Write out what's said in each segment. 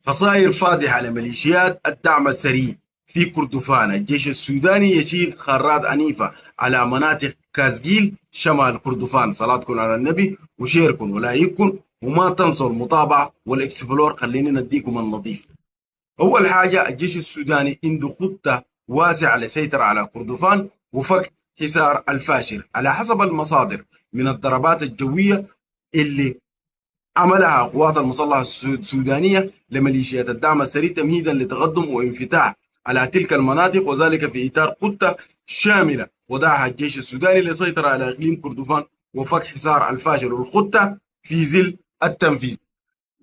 خسائر فادحة لميليشيات الدعم السريع في كردفان. الجيش السوداني يشيل خارات عنيفة على مناطق كازقيل شمال كردفان. صلاتكم على النبي وشيركم ولايكم، وما تنسوا المتابعة والاكسبلور. خليني نديكم النظيف. أول حاجة، الجيش السوداني عنده خطة واسعة للسيطرة على كردفان وفك حصار الفاشر على حسب المصادر من الضربات الجوية اللي عملها قوات المسلحة السودانية لميليشيات الدعم السريع تمهيدا لتقدم وانفتاح على تلك المناطق، وذلك في إطار خطة شاملة وضعها الجيش السوداني للسيطرة على إقليم كردفان وفك حصار الفاشل. والخطة في ظل التنفيذ،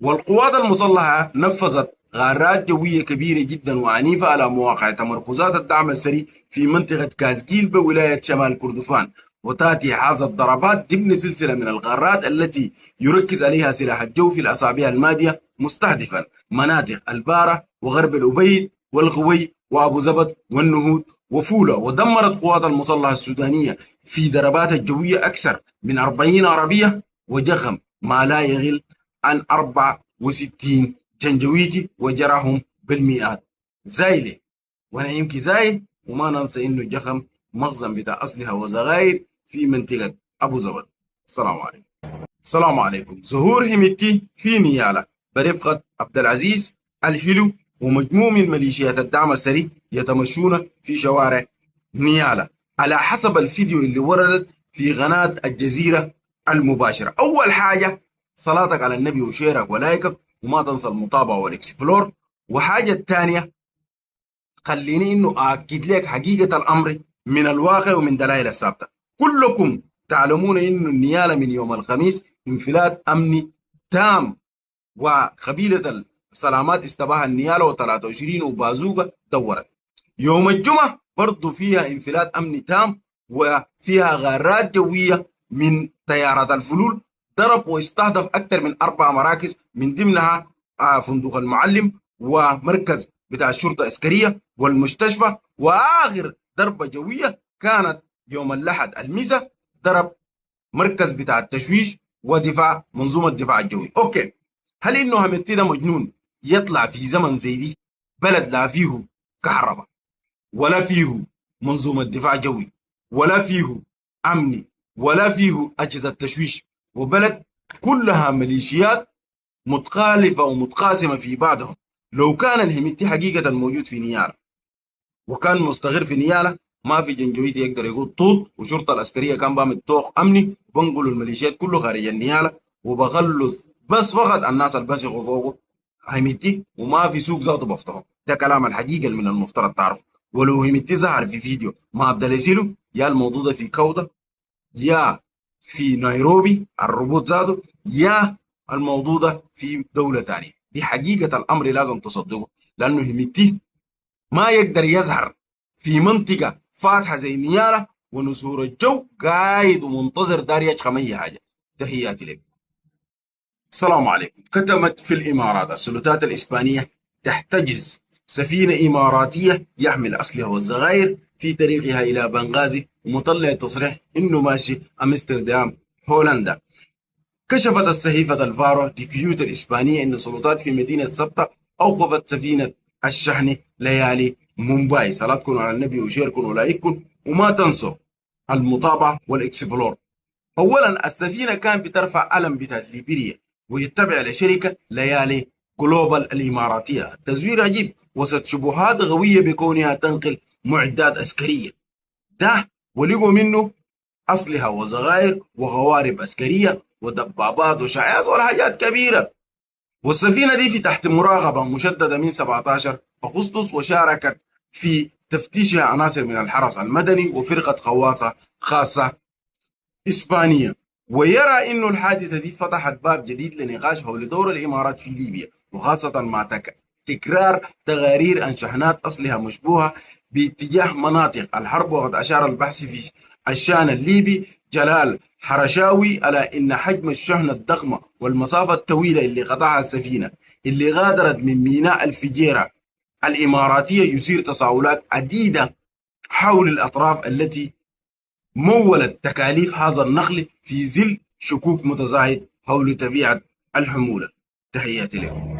والقوات المسلحة نفذت غارات جوية كبيرة جدا وعنيفة على مواقع تمركزات الدعم السري في منطقة كازقيل بولاية شمال كردفان. وتأتي هذه الضربات ضمن سلسلة من الغارات التي يركز عليها سلاح الجو في الأسابيع الماضية، مستهدفا مناطق البارة وغرب الأبيد والغوي وأبو زبد والنهود وفولة. ودمرت قوات المسلحة السودانية في ضربات الجوية أكثر من 40 عربية وجخم ما لا يغل عن 64 جنجويدي وجرهم بالمئات. زايلة ونعيم كزاي. وما ننسى انه جخم مخزن بتاع اسلحه وزغاير في منطقه ابو زبد. السلام عليكم. السلام عليكم. ظهور هيمتي في نيالا برفقه عبد العزيز الحلو ومجموع من ميليشيات الدعم السريع يتمشون في شوارع نيالا على حسب الفيديو اللي وردت في قناه الجزيره المباشره. اول حاجه، صلاتك على النبي وشيرك ولايكك، وما تنسى المتابعه والاكسبلور. وحاجه الثانيه، خليني انه اكد لك حقيقه الامر من الواقع ومن دلائل الثابته. كلكم تعلمون انه النياله من يوم الخميس انفلات امني تام، وقبيله السلامات استباها النياله و23 وبازوكا دورت. يوم الجمعه برضو فيها انفلات امني تام، وفيها غارات جويه من طيارات الفلول ضرب واستهدف اكثر من 4 مراكز، من ضمنها فندق المعلم ومركز بتاع الشرطه العسكريه والمستشفى. واخر ضربه جويه كانت يوم الاحد المساء، ضرب مركز بتاع التشويش ودفاع منظومه الدفاع الجوي. اوكي، هل انه همتي ده مجنون يطلع في زمن زي دي، بلد لا فيه كهرباء ولا فيه منظومه دفاع جوي ولا فيه امني ولا فيه اجهزه تشويش، وبلد كلها ميليشيات متخالفه ومتقاسمه في بعضهم؟ لو كان الهمتي حقيقه موجود في نيالا وكان مستقر في نيالا، ما في جنجويتي يقدر يقول طوط، وشرطه العسكريه كان بعمل طوق امني وبنقلوا الميليشيات كله خارج النيالا وبخلوا بس فقط الناس اللي بسقوا فوقه همتي، وما في سوق ذاته بفتحه. ده كلام الحقيقه اللي من المفترض تعرفه. ولو همتي ظهر في فيديو ما ابدا يسيله، يا الموضوع ده في كوده، يا في نيروبي الربوط ذاته، يا الموضوع ده في دوله ثانيه. دي حقيقه الامر لازم تصدقه، لانه همتي ما يقدر يظهر في منطقة فاتحة زي نيالا ونسور الجو قايد ومنتظر دار يشخم أي حاجة. تحياتي لك. السلام عليكم. كتمت في الإمارات السلطات الإسبانية تحتجز سفينة إماراتية يحمل أسلحة والزغاير في طريقها إلى بنغازي، ومطلع تصريح إنه ماشي أمستردام هولندا. كشفت الصحيفة الفارو دي كيوت الإسبانية أن السلطات في مدينة سبتة أوقفت سفينة الشحن ليالي مومباي. صلاتكم على النبي وشيركم ولايكم، وما تنسوا المتابعة والإكسبلور. أولا، السفينة كانت بترفع علم بتاع ليبيريا ويتبع لشركة ليالي جلوبال الإماراتية. التزوير عجيب وسط شبهات غوية بكونها تنقل معدات عسكرية. ده ولقوا منه أسلحة وزغائر وغوارب عسكرية ودبابات وشعيات والحاجات كبيرة. والسفينة دي في تحت مراقبة مشددة من 17 أغسطس، وشاركت في تفتيشها عناصر من الحرس المدني وفرقة خواصة خاصة إسبانية. ويرى إنه الحادثة دي فتحت باب جديد لنقاش حول دور الإمارات في ليبيا، وخاصة مع تكرار تقارير عن شحنات أسلحة مشبوهة باتجاه مناطق الحرب. وقد أشار البحث في الشان الليبي جلال حرشاوي على إن حجم الشحنة الضخمة والمسافة الطويلة اللي قطعها السفينة اللي غادرت من ميناء الفجيرة الإماراتية يثير تساؤلات عديدة حول الأطراف التي مولت تكاليف هذا النقل في ظل شكوك متزايد حول طبيعة الحمولة. تحياتي لكم.